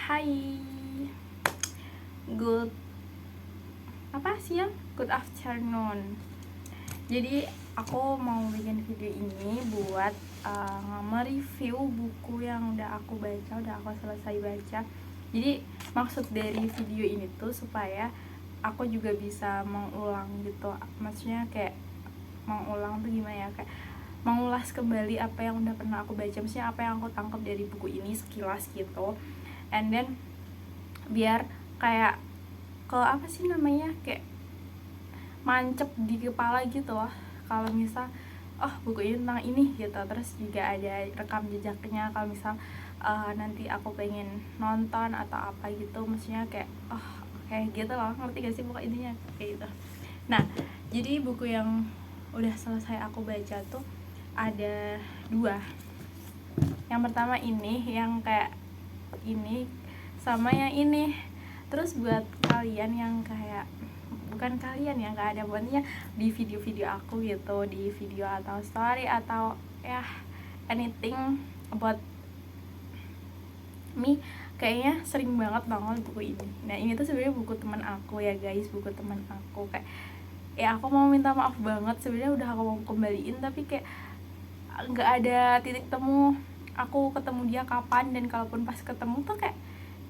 Hai, good siang, good afternoon. Jadi aku mau bikin video ini buat mereview buku yang udah aku baca, udah aku selesai baca. Jadi maksud dari video ini tuh supaya aku juga bisa mengulang gitu. Maksudnya kayak mengulang tuh gimana ya, kayak mengulas kembali apa yang udah pernah aku baca, maksudnya apa yang aku tangkap dari buku ini sekilas gitu. And then biar kayak kayak mancep di kepala gitu loh, kalau misal buku ini tentang ini gitu. Terus juga ada rekam jejaknya kalau misal nanti aku pengen nonton atau apa gitu, maksudnya kayak kayak gitu loh, ngerti gak sih pokoknya intinya kayak gitu. Nah, jadi buku yang udah selesai aku baca tuh ada dua. Yang pertama ini yang kayak ini sama yang ini. Terus buat kalian yang kayak bukan kalian yang nggak ada buatnya di video-video aku gitu, di video atau story atau ya anything about me, kayaknya sering banget banget buku ini. Nah, ini tuh sebenarnya buku teman aku ya guys, buku teman aku. Kayak ya aku mau minta maaf banget, sebenarnya udah aku mau kembaliin tapi kayak nggak ada titik temu aku ketemu dia kapan. Dan kalaupun pas ketemu tuh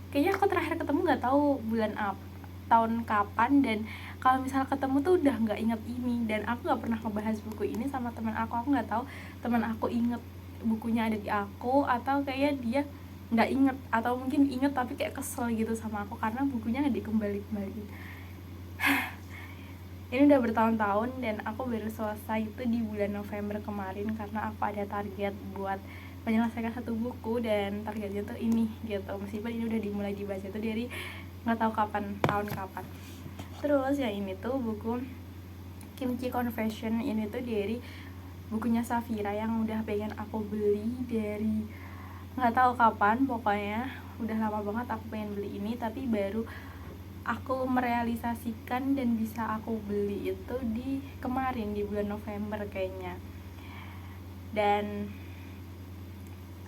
kayaknya aku terakhir ketemu nggak tahu bulan apa, tahun kapan. Dan kalau misal ketemu tuh udah nggak inget ini. Dan aku nggak pernah ngebahas buku ini sama teman aku nggak tahu teman aku inget bukunya ada di aku atau kayak dia nggak inget, atau mungkin inget tapi kayak kesel gitu sama aku karena bukunya nggak dikembali-kembali. Ini udah bertahun-tahun dan aku baru selesai itu di bulan November kemarin karena aku ada target buat menyelesaikan satu buku dan targetnya tuh ini gitu. Meskipun ini udah dimulai dibaca tuh dari nggak tahu kapan, tahun kapan. Terus yang ini tuh buku Kimchi Confession, ini tuh dari bukunya Safira yang udah pengen aku beli dari nggak tahu kapan, pokoknya udah lama banget aku pengen beli ini, tapi baru aku merealisasikan dan bisa aku beli itu di kemarin di bulan November kayaknya. Dan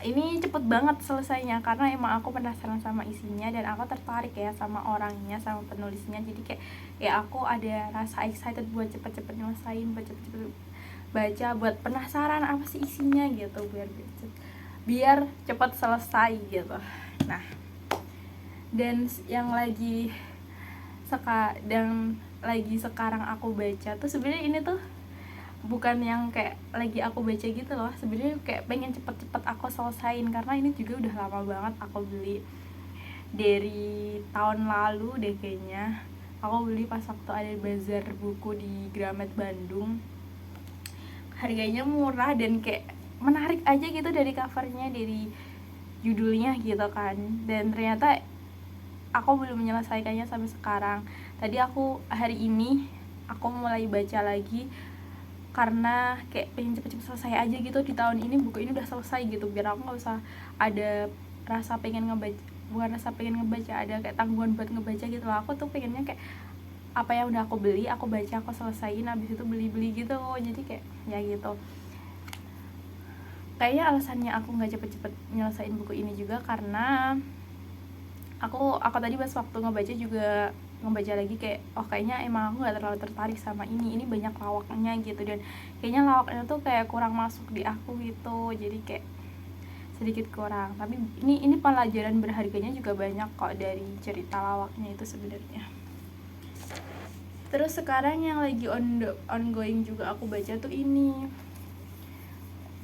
ini cepet banget selesainya karena emang aku penasaran sama isinya dan aku tertarik ya sama orangnya, sama penulisnya. Jadi kayak ya aku ada rasa excited buat cepet-cepet nyelesain, buat cepet-cepet baca, buat penasaran apa sih isinya gitu, biar cepet selesai gitu. Nah, dan yang sekarang aku baca tuh sebenarnya ini tuh bukan yang kayak lagi aku baca gitu loh, sebenarnya kayak pengen cepet-cepet aku selesain karena ini juga udah lama banget aku beli, dari tahun lalu deh kayaknya. Aku beli pas waktu ada bazar buku di Gramet Bandung, harganya murah dan kayak menarik aja gitu dari covernya, dari judulnya gitu kan. Dan ternyata aku belum menyelesaikannya sampai sekarang. Tadi hari ini aku mulai baca lagi karena kayak pengen cepet-cepet selesai aja gitu di tahun ini, buku ini udah selesai gitu, biar aku nggak usah ada rasa pengen ngebaca, bukan rasa pengen ngebaca, ada kayak tanggungan buat ngebaca gitu loh. Aku tuh pengennya kayak apa yang udah aku beli aku baca, aku selesaiin, abis itu beli gitu. Jadi kayak ya gitu. Kayaknya alasannya aku nggak cepet-cepet nyelesain buku ini juga karena aku tadi pas waktu ngebaca juga ngebaca lagi kayak kayaknya emang aku nggak terlalu tertarik sama ini banyak lawaknya gitu, dan kayaknya lawaknya tuh kayak kurang masuk di aku gitu, jadi kayak sedikit kurang. Tapi ini pelajaran berharganya juga banyak kok dari cerita lawaknya itu sebenarnya. Terus sekarang yang lagi ongoing juga aku baca tuh ini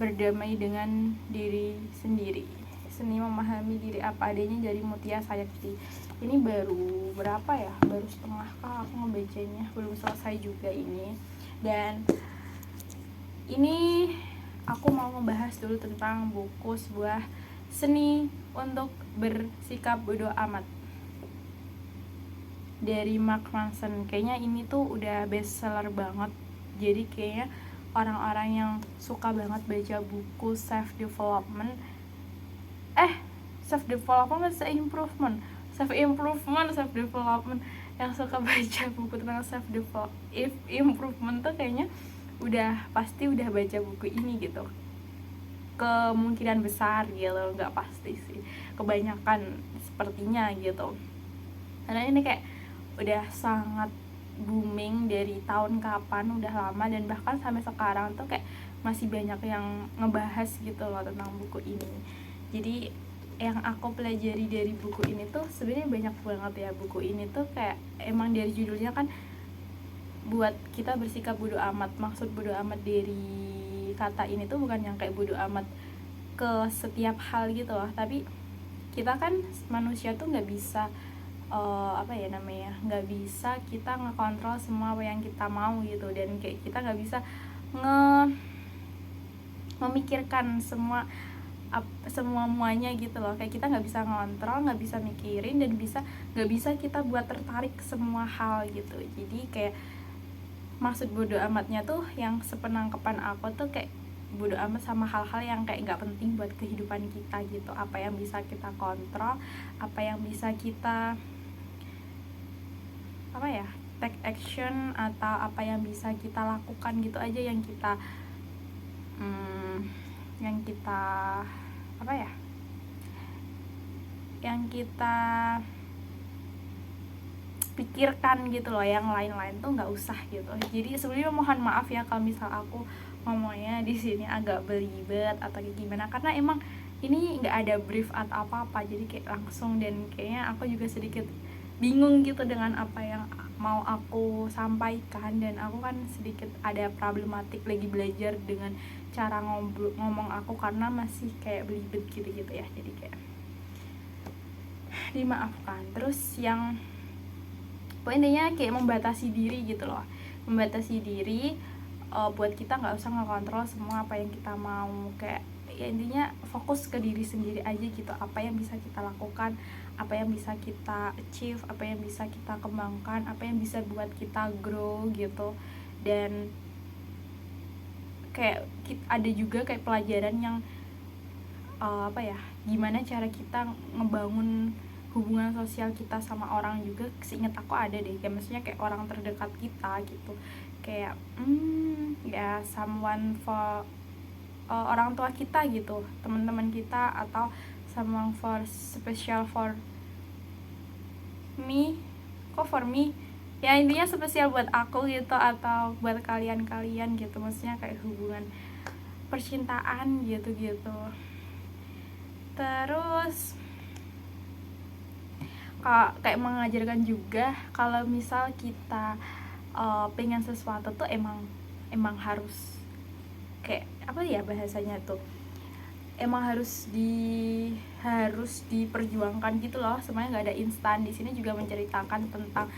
Berdamai dengan Diri Sendiri, Seni Memahami Diri Apa Adanya dari Mutia Sayakti. Ini baru berapa ya, baru setengah kah aku ngebacanya, belum selesai juga ini. Dan ini aku mau membahas dulu tentang buku sebuah Seni untuk Bersikap Bodoh Amat dari Mark Manson. Kayaknya ini tuh udah bestseller banget, jadi kayaknya orang-orang yang suka banget baca buku self development yang suka baca buku tentang self improvement tuh kayaknya pasti udah baca buku ini gitu, kemungkinan besar gitu, nggak pasti sih. kebanyakan sepertinya gitu. Karena ini kayak udah sangat booming dari tahun kapan, udah lama, dan bahkan sampai sekarang tuh kayak masih banyak yang ngebahas gitu loh tentang buku ini. Jadi yang aku pelajari dari buku ini tuh sebenarnya banyak banget ya. Buku ini tuh kayak emang dari judulnya kan buat kita bersikap bodo amat. Maksud bodo amat dari kata ini tuh bukan yang kayak bodo amat ke setiap hal gitu loh, tapi kita kan manusia tuh nggak bisa nggak bisa kita ngekontrol semua apa yang kita mau gitu, dan kayak kita nggak bisa memikirkan semuanya gitu loh. Kayak kita nggak bisa ngontrol, nggak bisa mikirin, dan nggak bisa kita buat tertarik ke semua hal gitu. Jadi kayak maksud bodo amatnya tuh yang sepenangkepan aku tuh kayak bodo amat sama hal-hal yang kayak nggak penting buat kehidupan kita gitu. Apa yang bisa kita kontrol, apa yang bisa kita take action, atau apa yang bisa kita lakukan gitu aja, yang kita pikirkan gitu loh. Yang lain-lain tuh nggak usah gitu. Jadi sebenarnya mohon maaf ya kalau misal aku ngomongnya di sini agak belibet atau kayak gimana, karena emang ini nggak ada brief atau apa-apa, jadi kayak langsung, dan kayaknya aku juga sedikit bingung gitu dengan apa yang mau aku sampaikan, dan aku kan sedikit ada problematik lagi belajar dengan cara ngomong aku karena masih kayak belibet gitu ya. Jadi kayak dimaafkan. Terus yang intinya kayak membatasi diri gitu loh, membatasi diri buat kita nggak usah ngekontrol semua apa yang kita mau. Kayak ya intinya fokus ke diri sendiri aja gitu, apa yang bisa kita lakukan, apa yang bisa kita achieve, apa yang bisa kita kembangkan, apa yang bisa buat kita grow gitu. Dan kayak ada juga kayak pelajaran yang gimana cara kita ngebangun hubungan sosial kita sama orang juga. Seingat aku ada deh, kayak maksudnya kayak orang terdekat kita gitu, kayak ya someone for orang tua kita gitu, teman-teman kita, atau someone for special for me, ya intinya spesial buat aku gitu, atau buat kalian gitu. Maksudnya kayak hubungan percintaan gitu. Terus kayak mengajarkan juga kalau misal kita pengen sesuatu tuh emang harus kayak bahasanya tuh emang harus diperjuangkan gitu loh. Semuanya nggak ada instan. Di sini juga menceritakan tentang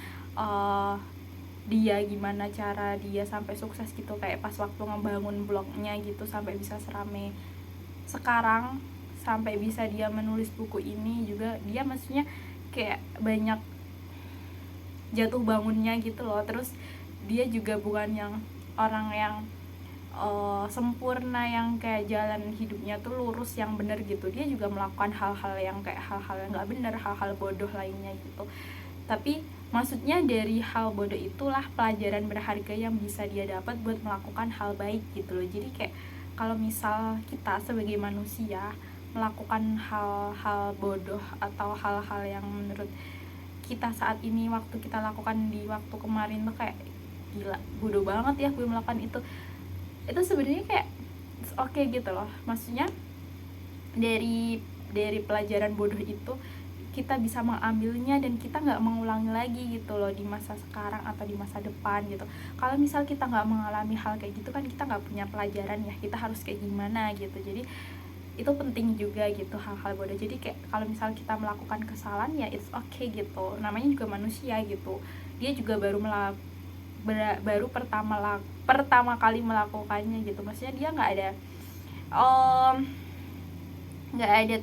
dia gimana cara dia sampai sukses gitu, kayak pas waktu ngebangun blognya gitu sampai bisa serame sekarang, sampai bisa dia menulis buku ini juga. Dia maksudnya kayak banyak jatuh bangunnya gitu loh. Terus dia juga bukan yang orang yang sempurna, yang kayak jalan hidupnya tuh lurus yang bener gitu. Dia juga melakukan hal-hal yang nggak bener, hal-hal bodoh lainnya gitu. Tapi maksudnya dari hal bodoh itulah pelajaran berharga yang bisa dia dapat buat melakukan hal baik gitu loh. Jadi kayak kalau misal kita sebagai manusia melakukan hal-hal bodoh atau hal-hal yang menurut kita saat ini, waktu kita lakukan di waktu kemarin tuh kayak gila, bodoh banget ya gue melakukan itu sebenarnya kayak oke gitu loh. Maksudnya dari pelajaran bodoh itu kita bisa mengambilnya dan kita nggak mengulangi lagi gitu loh di masa sekarang atau di masa depan gitu. Kalau misal kita nggak mengalami hal kayak gitu kan kita nggak punya pelajaran ya, kita harus kayak gimana gitu. Jadi itu penting juga gitu hal-hal bodoh. Jadi kayak kalau misal kita melakukan kesalahan ya it's okay gitu, namanya juga manusia gitu. Dia juga baru pertama kali melakukannya gitu. Maksudnya dia nggak ada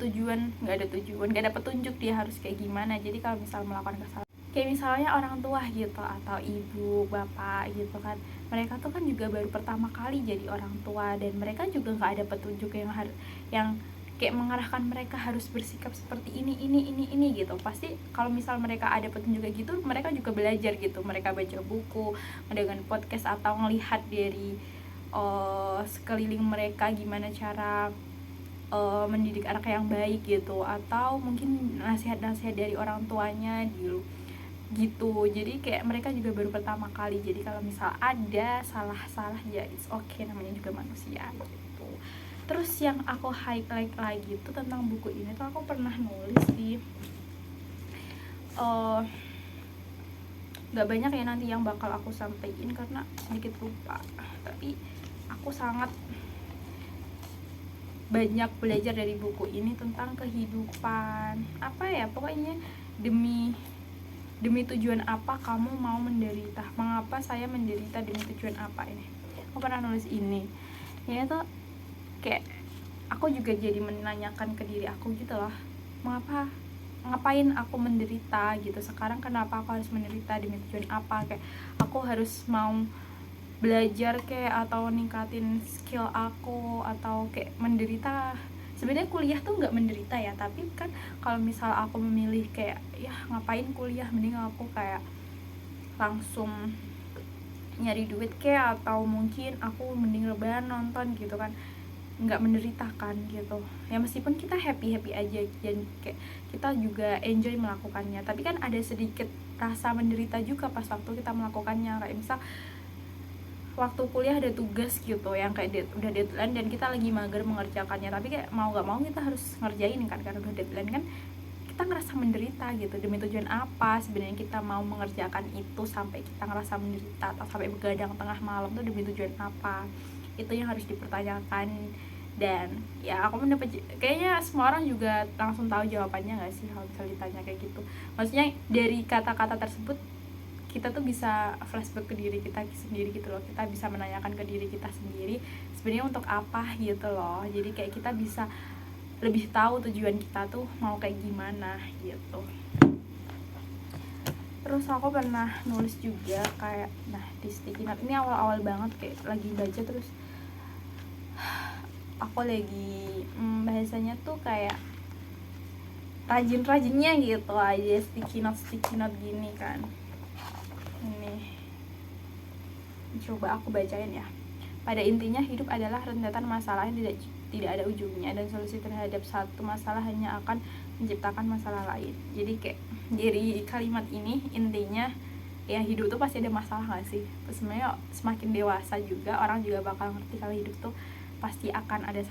tujuan, nggak ada petunjuk dia harus kayak gimana. Jadi kalau misal melakukan kesalahan, kayak misalnya orang tua gitu atau ibu bapak gitu kan, mereka tuh kan juga baru pertama kali jadi orang tua, dan mereka juga nggak ada petunjuk yang kayak mengarahkan mereka harus bersikap seperti ini gitu. Pasti kalau misal mereka ada petunjuk kayak gitu, mereka juga belajar gitu. Mereka baca buku, mendengar podcast, atau ngelihat dari sekeliling mereka gimana cara mendidik anak yang baik gitu, atau mungkin nasihat-nasihat dari orang tuanya gitu. Jadi kayak mereka juga baru pertama kali, jadi kalau misal ada salah-salah ya it's okay, namanya juga manusia gitu. Terus yang aku highlight lagi tuh tentang buku ini tuh, aku pernah nulis di gak banyak ya nanti yang bakal aku sampaikan karena sedikit lupa, tapi aku sangat banyak belajar dari buku ini tentang kehidupan. Apa ya, pokoknya demi tujuan apa kamu mau menderita, mengapa saya menderita, demi tujuan apa. Ini aku pernah nulis ini ya, itu kayak aku juga jadi menanyakan ke diri aku gitu loh, ngapain aku menderita gitu sekarang, kenapa aku harus menderita, demi tujuan apa, kayak aku harus mau belajar kayak atau ningkatin skill aku, atau kayak menderita. Sebenarnya kuliah tuh nggak menderita ya, tapi kan kalau misal aku memilih kayak ya ngapain kuliah, mending aku kayak langsung nyari duit kayak, atau mungkin aku mending rebahan nonton gitu kan, nggak menderita kan gitu ya. Meskipun kita happy aja dan kayak kita juga enjoy melakukannya, tapi kan ada sedikit rasa menderita juga pas waktu kita melakukannya. Kayak misal waktu kuliah ada tugas gitu yang kayak udah deadline dan kita lagi mager mengerjakannya, tapi kayak mau gak mau kita harus ngerjain kan karena udah deadline kan, kita ngerasa menderita gitu. Demi tujuan apa sebenarnya kita mau mengerjakan itu sampai kita ngerasa menderita atau sampai begadang tengah malam tuh, demi tujuan apa? Itu yang harus dipertanyakan. Dan ya aku mendapat, kayaknya semua orang juga langsung tahu jawabannya gak sih kalau misalnya ditanya kayak gitu. Maksudnya dari kata-kata tersebut kita tuh bisa flashback ke diri kita sendiri gitu loh, kita bisa menanyakan ke diri kita sendiri sebenarnya untuk apa gitu loh. Jadi kayak kita bisa lebih tahu tujuan kita tuh mau kayak gimana gitu. Terus aku pernah nulis juga kayak, nah di sticky note ini awal-awal banget kayak lagi baca, terus aku lagi bahasanya tuh kayak rajin-rajinnya gitu aja sticky note gini kan. Ini coba aku bacain ya. Pada intinya hidup adalah rentetan masalah yang tidak ada ujungnya, dan solusi terhadap satu masalah hanya akan menciptakan masalah lain. Jadi kayak dari kalimat ini intinya ya, hidup tuh pasti ada masalah gak sih? Sebenarnya semakin dewasa juga orang juga bakal ngerti kalau hidup tuh pasti akan ada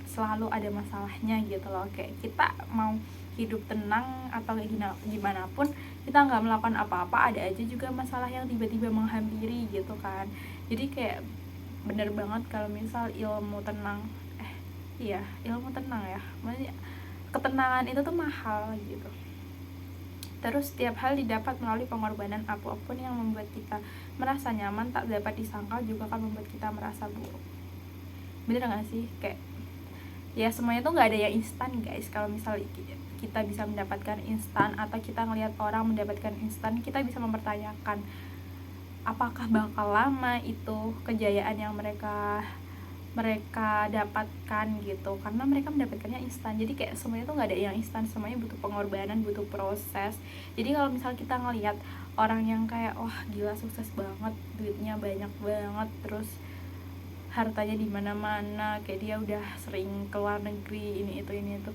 selalu ada masalahnya gitu loh. Kayak kita mau hidup tenang atau kayak gimana pun, kita nggak melakukan apa-apa, ada aja juga masalah yang tiba-tiba menghampiri gitu kan. Jadi kayak bener banget kalau misal ilmu tenang ya, maksudnya ketenangan itu tuh mahal gitu. Terus setiap hal didapat melalui pengorbanan, apapun yang membuat kita merasa nyaman tak dapat disangkal juga akan membuat kita merasa buruk. Bener gak sih? Kayak ya semuanya tuh nggak ada yang instan guys. Kalau misal kita bisa mendapatkan instan, atau kita ngelihat orang mendapatkan instan, kita bisa mempertanyakan apakah bakal lama itu kejayaan yang mereka dapatkan gitu, karena mereka mendapatkannya instan. Jadi kayak semuanya tuh nggak ada yang instan, semuanya butuh pengorbanan, butuh proses. Jadi kalau misal kita ngelihat orang yang kayak wah gila sukses banget, duitnya banyak banget, terus hartanya di mana-mana, kayak dia udah sering keluar negeri, ini itu,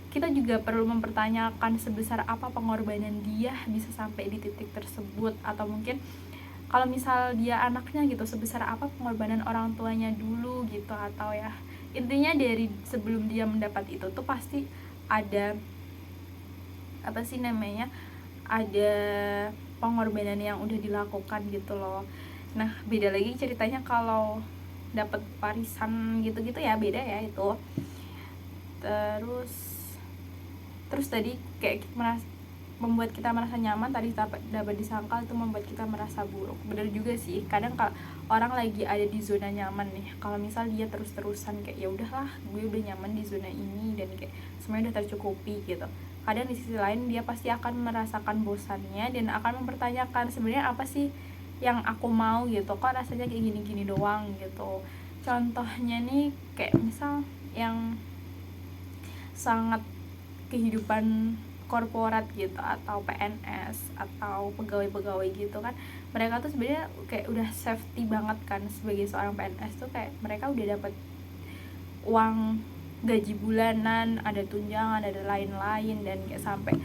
kita juga perlu mempertanyakan sebesar apa pengorbanan dia bisa sampai di titik tersebut. Atau mungkin kalau misal dia anaknya gitu, sebesar apa pengorbanan orang tuanya dulu gitu. Atau ya intinya dari sebelum dia mendapat itu tuh pasti ada ada pengorbanan yang udah dilakukan gitu loh. Nah beda lagi ceritanya kalau dapat warisan gitu-gitu ya, beda ya itu. Terus tadi kayak membuat kita merasa nyaman, tadi dapat disangkal itu membuat kita merasa buruk. Bener juga sih, kadang kalau orang lagi ada di zona nyaman nih, kalau misal dia terus-terusan kayak ya udahlah gue udah nyaman di zona ini dan kayak semuanya udah tercukupi gitu, kadang di sisi lain dia pasti akan merasakan bosannya dan akan mempertanyakan sebenarnya apa sih yang aku mau gitu, kok rasanya kayak gini-gini doang gitu. Contohnya nih kayak misal yang sangat kehidupan korporat gitu, atau PNS atau pegawai-pegawai gitu kan, mereka tuh sebenarnya kayak udah safety banget kan. Sebagai seorang PNS tuh kayak mereka udah dapat uang gaji bulanan, ada tunjangan, ada lain-lain, dan kayak sampai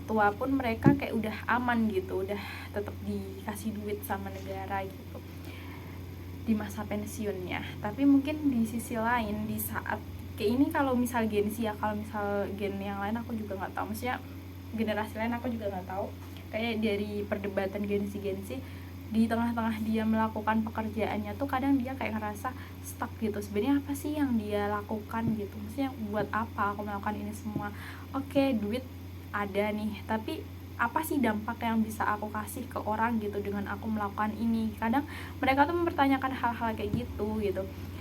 tua pun mereka kayak udah aman gitu, udah tetap dikasih duit sama negara gitu di masa pensiunnya. Tapi mungkin di sisi lain, di saat kayak ini, kalau misal Gen Z ya, kalau misal gen yang lain aku juga nggak tahu, maksudnya generasi lain aku juga nggak tahu, kayak dari perdebatan Gen Z di tengah-tengah dia melakukan pekerjaannya tuh kadang dia kayak ngerasa stuck gitu, sebenarnya apa sih yang dia lakukan gitu, maksudnya buat apa aku melakukan ini semua. Oke, duit ada nih, tapi apa sih dampak yang bisa aku kasih ke orang gitu dengan aku melakukan ini. Kadang mereka tuh mempertanyakan hal-hal kayak gitu,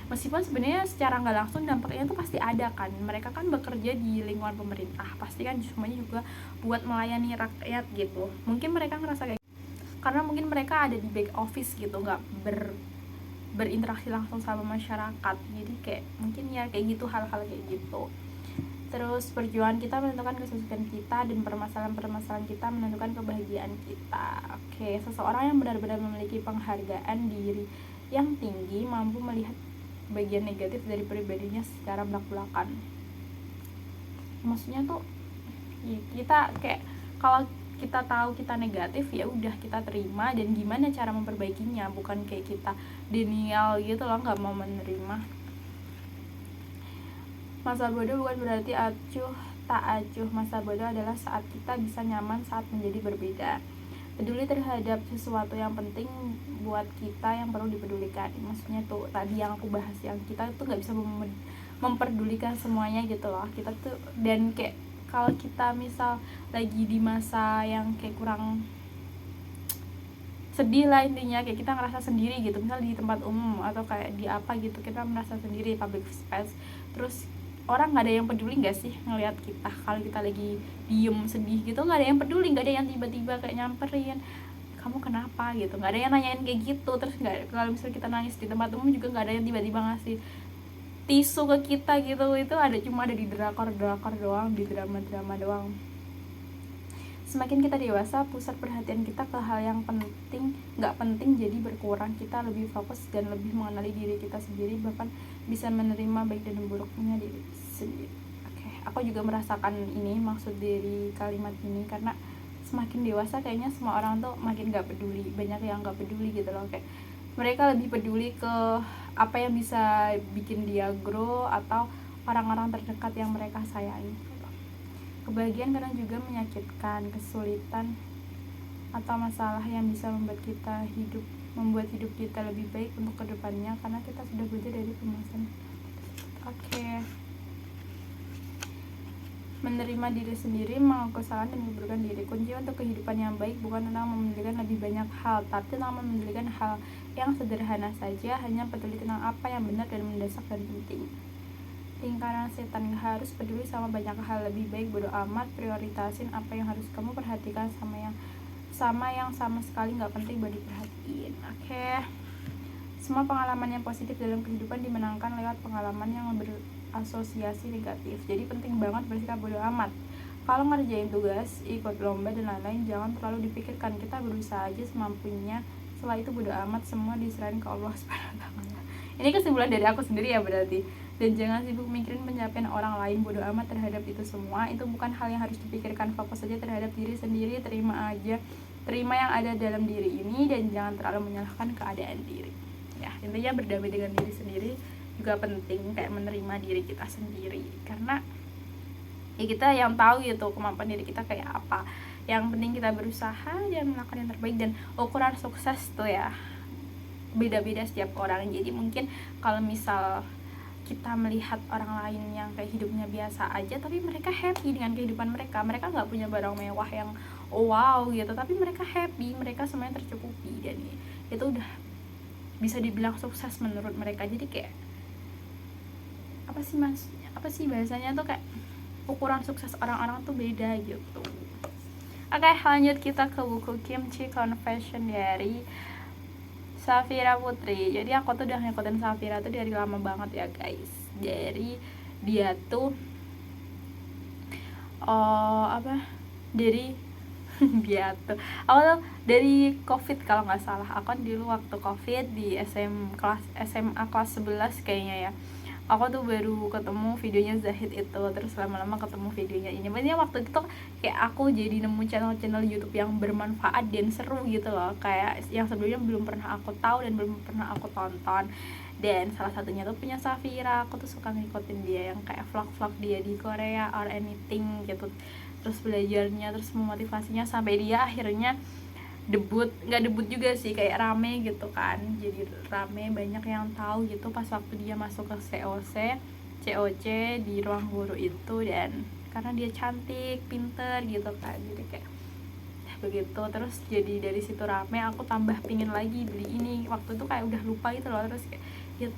meskipun sebenarnya secara nggak langsung dampaknya tuh pasti ada kan, mereka kan bekerja di lingkungan pemerintah, pasti kan semuanya juga buat melayani rakyat gitu. Mungkin mereka ngerasa kayak karena mungkin mereka ada di back office gitu, nggak berinteraksi langsung sama masyarakat, jadi kayak mungkin ya kayak gitu, hal-hal kayak gitu. Terus perjuangan kita menentukan kesuksesan kita, dan permasalahan-permasalahan kita menentukan kebahagiaan kita. Oke, seseorang yang benar-benar memiliki penghargaan diri yang tinggi mampu melihat bagian negatif dari pribadinya secara belak-belakan. Maksudnya tuh ya, kita kayak kalau kita tahu kita negatif, ya udah kita terima, dan gimana cara memperbaikinya, bukan kayak kita denial gitu loh, nggak mau menerima. Masa bodoh bukan berarti acuh tak acuh. Masa bodoh adalah saat kita bisa nyaman saat menjadi berbeda, peduli terhadap sesuatu yang penting buat kita yang perlu dipedulikan. Maksudnya tuh tadi yang aku bahas, yang kita tuh nggak bisa memperdulikan semuanya gitu loh, kita tuh. Dan kayak kalau kita misal lagi di masa yang kayak kurang sedih lah intinya, kayak kita ngerasa sendiri gitu, misal di tempat umum atau kayak di apa gitu, kita merasa sendiri, public space, terus orang nggak ada yang peduli nggak sih ngelihat kita kalau kita lagi diem sedih gitu, nggak ada yang peduli, nggak ada yang tiba-tiba kayak nyamperin kamu kenapa gitu, nggak ada yang nanyain kayak gitu. Terus nggak, kalau misalnya kita nangis di tempat umum juga nggak ada yang tiba-tiba ngasih tisu ke kita gitu. Itu cuma ada di drakor doang, di drama doang. Semakin kita dewasa, pusat perhatian kita ke hal yang nggak penting jadi berkurang. Kita lebih fokus dan lebih mengenali diri kita sendiri, bahkan bisa menerima baik dan buruknya diri sendiri. Oke, aku juga merasakan ini, maksud dari kalimat ini, karena semakin dewasa kayaknya semua orang tuh makin nggak peduli, banyak yang nggak peduli gitu loh. Kayak mereka lebih peduli ke apa yang bisa bikin dia grow atau orang-orang terdekat yang mereka sayangi. Kebahagiaan kadang juga menyakitkan, kesulitan atau masalah yang bisa membuat hidup kita lebih baik untuk kedepannya, karena kita sudah belajar dari pembahasan. Oke. Menerima diri sendiri, mengaku kesalahan, dan memperbaiki diri. Kunci untuk kehidupan yang baik bukan tentang memiliki lebih banyak hal, tapi tentang memiliki hal yang sederhana saja, hanya peduli tentang apa yang benar dan mendesak dan penting. Lingkaran setan, gak harus peduli sama banyak hal, lebih baik bodo amat, prioritasin apa yang harus kamu perhatikan sama yang sama sekali gak penting buat diperhatiin. Oke. Semua pengalaman yang positif dalam kehidupan dimenangkan lewat pengalaman yang berasosiasi negatif. Jadi penting banget bersikap bodo amat. Kalau ngerjain tugas, ikut lomba dan lain-lain, jangan terlalu dipikirkan, kita berusaha aja semampunya. Setelah itu bodo amat, semua diserahin ke Allah SWT. Ini kesimpulan dari aku sendiri ya berarti. Dan jangan sibuk mikirin pencapaian orang lain, bodo amat terhadap itu semua. Itu bukan hal yang harus dipikirkan, fokus saja terhadap diri sendiri, terima yang ada dalam diri ini, dan jangan terlalu menyalahkan keadaan diri. Ya, intinya berdamai dengan diri sendiri juga penting, kayak menerima diri kita sendiri, karena ya kita yang tahu gitu kemampuan diri kita kayak apa. Yang penting kita berusaha dan melakukan yang terbaik, dan ukuran sukses tuh ya beda-beda setiap orang. Jadi mungkin kalau misal kita melihat orang lain yang kayak hidupnya biasa aja, tapi mereka happy dengan kehidupan mereka nggak punya barang mewah yang wow gitu, tapi mereka happy, mereka semuanya tercukupi, dan itu udah bisa dibilang sukses menurut mereka. Jadi kayak apa sih bahasanya tuh, kayak ukuran sukses orang-orang tuh beda gitu. Oke, lanjut kita ke buku Kimchi Confession dari Safira Putri. Jadi aku tuh udah ngikutin Safira tuh dari lama banget ya guys. Dari dia tuh dari dia tuh aku tuh dari COVID kalau nggak salah. Aku kan dulu waktu COVID di SMA kelas 11 kayaknya ya. aku tuh baru ketemu videonya Zahid itu, terus lama-lama ketemu videonya ini. Maksudnya waktu itu kayak aku jadi nemu channel-channel YouTube yang bermanfaat dan seru gitu loh, kayak yang sebelumnya belum pernah aku tahu dan belum pernah aku tonton. Dan salah satunya tuh punya Safira, aku tuh suka ngikutin dia yang kayak vlog-vlog dia di Korea or anything gitu, terus belajarnya, terus memotivasinya sampai dia akhirnya debut, nggak debut juga sih, kayak rame gitu kan, jadi rame, banyak yang tahu gitu pas waktu dia masuk ke COC di ruang guru itu. Dan karena dia cantik, pinter gitu kan, jadi kayak begitu. Terus jadi dari situ rame, aku tambah pingin lagi beli ini. Waktu itu kayak udah lupa gitu loh, terus kayak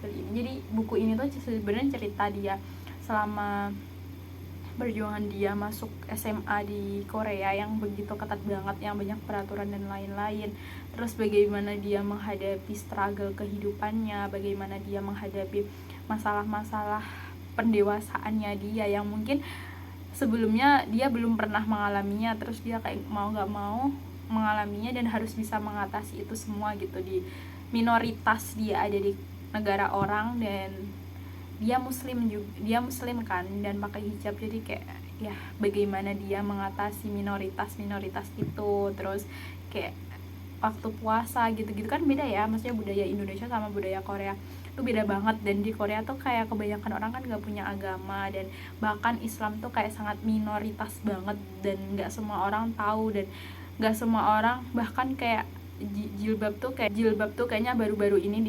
beli ini. Jadi buku ini tuh sebenarnya cerita dia selama perjuangan dia masuk SMA di Korea yang begitu ketat banget, yang banyak peraturan dan lain-lain. Terus bagaimana dia menghadapi struggle kehidupannya, bagaimana dia menghadapi masalah-masalah pendewasaannya dia yang mungkin sebelumnya dia belum pernah mengalaminya, terus dia kayak mau gak mau mengalaminya dan harus bisa mengatasi itu semua gitu. Di minoritas dia ada di negara orang, dan dia muslim kan, dan pakai hijab, jadi kayak ya bagaimana dia mengatasi minoritas itu. Terus kayak waktu puasa gitu-gitu kan beda ya, maksudnya budaya Indonesia sama budaya Korea itu beda banget. Dan di Korea tuh kayak kebanyakan orang kan gak punya agama, dan bahkan Islam tuh kayak sangat minoritas banget, dan gak semua orang tahu, dan gak semua orang bahkan kayak jilbab tuh kayaknya baru-baru ini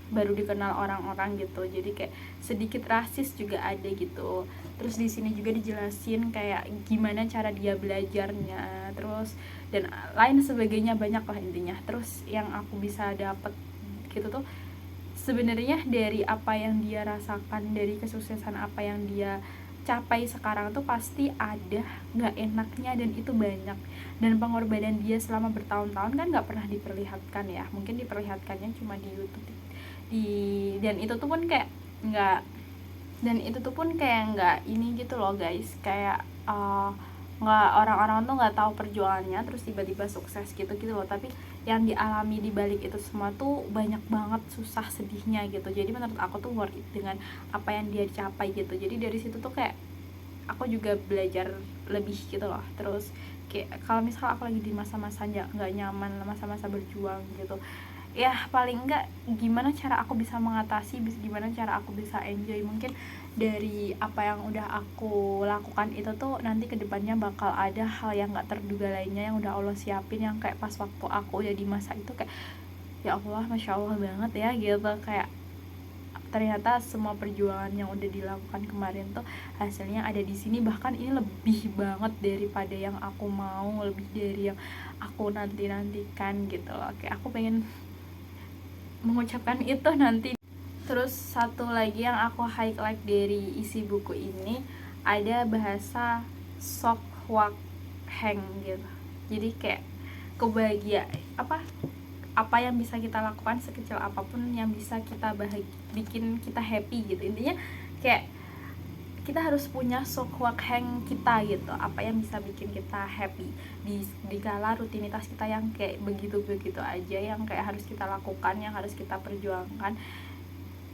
baru dikenal orang-orang gitu. Jadi kayak sedikit rasis juga ada gitu. Terus di sini juga dijelasin kayak gimana cara dia belajarnya, terus dan lain sebagainya, banyak lah intinya. Terus yang aku bisa dapet gitu tuh sebenarnya dari apa yang dia rasakan, dari kesuksesan apa yang dia capai sekarang tuh pasti ada nggak enaknya, dan itu banyak. Dan pengorbanan dia selama bertahun-tahun kan nggak pernah diperlihatkan ya, mungkin diperlihatkannya cuma di YouTube dan itu tuh pun kayak nggak ini gitu loh guys, kayak nggak, orang-orang tuh nggak tahu perjuangannya terus tiba-tiba sukses gitu loh. Tapi yang dialami di balik itu semua tuh banyak banget susah sedihnya gitu. Jadi menurut aku tuh worth it dengan apa yang dia capai gitu. Jadi dari situ tuh kayak aku juga belajar lebih gitu loh. Terus kayak kalau misal aku lagi di masa-masa nggak nyaman, masa-masa berjuang gitu, ya paling enggak gimana cara aku bisa mengatasi, gimana cara aku bisa enjoy. Mungkin dari apa yang udah aku lakukan itu tuh nanti kedepannya bakal ada hal yang gak terduga lainnya yang udah Allah siapin, yang kayak pas waktu aku udah di masa itu kayak ya Allah, Masya Allah banget ya gitu. Kayak ternyata semua perjuangan yang udah dilakukan kemarin tuh hasilnya ada di sini, bahkan ini lebih banget daripada yang aku mau, lebih dari yang aku nantikan gitu loh. Kayak aku pengen mengucapkan itu nanti. Terus satu lagi yang aku highlight dari isi buku ini, ada bahasa Sokwak Heng gitu. Jadi kayak kebahagiaan apa yang bisa kita lakukan sekecil apapun yang bisa kita bikin kita happy gitu. Intinya kayak kita harus punya Sokwak Heng kita gitu, apa yang bisa bikin kita happy di kala rutinitas kita yang kayak begitu-begitu aja, yang kayak harus kita lakukan, yang harus kita perjuangkan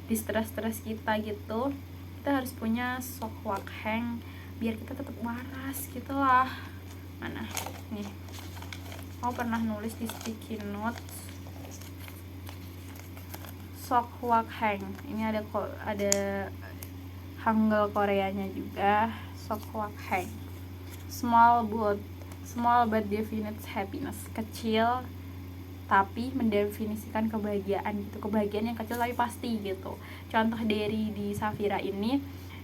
di stres-stres kita gitu. Kita harus punya Sokwak Heng biar kita tetap waras gitu lah. Mana nih, aku pernah nulis di sticky notes Sokwak Heng. Ini ada Hangul Koreanya juga, Sokwak Heng. Small but defines happiness. Kecil tapi mendefinisikan kebahagiaan gitu. Kebahagiaan yang kecil tapi pasti gitu. Contoh dari di Safira ini,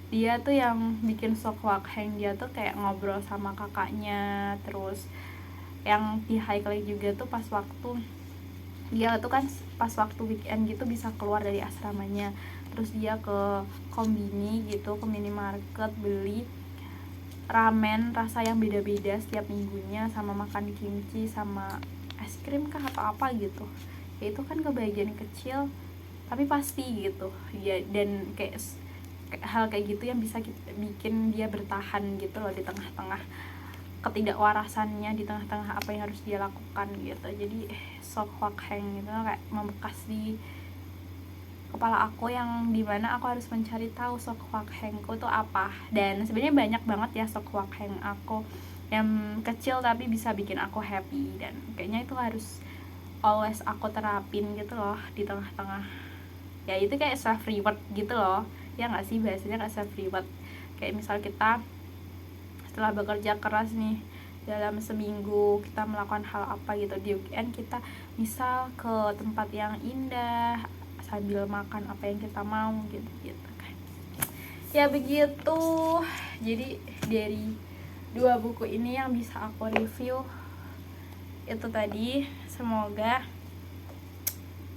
dia tuh yang bikin Sokwak Heng, dia tuh kayak ngobrol sama kakaknya. Terus yang di highlight juga tuh pas waktu dia tuh kan pas waktu weekend gitu bisa keluar dari asramanya, terus dia ke kombini gitu, ke minimarket, beli ramen rasa yang beda-beda setiap minggunya, sama makan kimchi sama es krim kah atau apa gitu. Ya itu kan kebahagiaan kecil tapi pasti gitu ya. Dan kayak hal kayak gitu yang bisa bikin dia bertahan gitu loh di tengah-tengah ketidakwarasannya, di tengah-tengah apa yang harus dia lakukan gitu. Jadi Sokwak Heng itu kayak membekas di kepala aku yang dimana aku harus mencari tahu Seok Hwangku tuh apa. Dan sebenarnya banyak banget ya Seok Hwang aku yang kecil tapi bisa bikin aku happy, dan kayaknya itu harus always aku terapin gitu loh di tengah-tengah. Ya itu kayak self reward gitu loh, ya nggak sih, bahasanya kayak self reward. Kayak misal kita setelah bekerja keras nih dalam seminggu, kita melakukan hal apa gitu, di weekend kita misal ke tempat yang indah sambil makan apa yang kita mau gitu kan. Ya begitu. Jadi dari 2 buku ini yang bisa aku review itu tadi. Semoga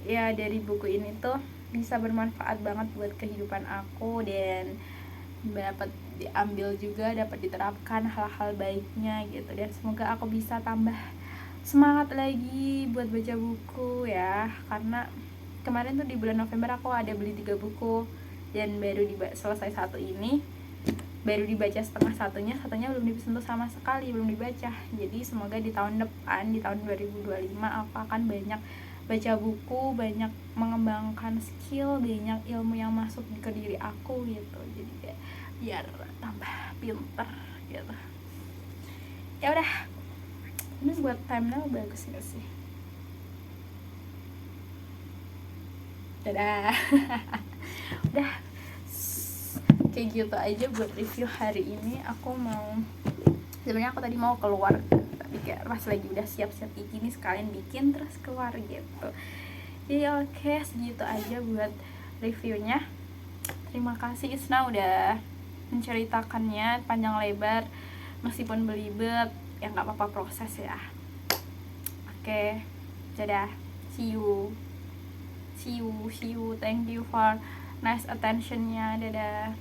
ya dari buku ini tuh bisa bermanfaat banget buat kehidupan aku, dan dapat diambil juga, dapat diterapkan hal-hal baiknya gitu. Dan semoga aku bisa tambah semangat lagi buat baca buku ya, karena kemarin tuh di bulan November aku ada beli 3 buku dan baru selesai satu ini, baru dibaca satunya belum disentuh sama sekali, belum dibaca. Jadi semoga di tahun depan, di tahun 2025 aku akan banyak baca buku, banyak mengembangkan skill, banyak ilmu yang masuk ke diri aku gitu. Jadi kayak biar tambah pinter gitu. Ya udah, ini buat thumbnail bagus gak sih? Dadah. Udah kayak gitu aja buat review hari ini. Aku mau, sebenarnya aku tadi mau keluar, tapi kayak pas lagi udah siap-siap gini sekalian bikin terus keluar gitu. Jadi oke, segitu aja buat reviewnya. Terima kasih Isna udah menceritakannya panjang lebar, meskipun belibet ya nggak apa-apa, proses ya. Oke, dadah, see you, thank you for nice attentionnya, dadah.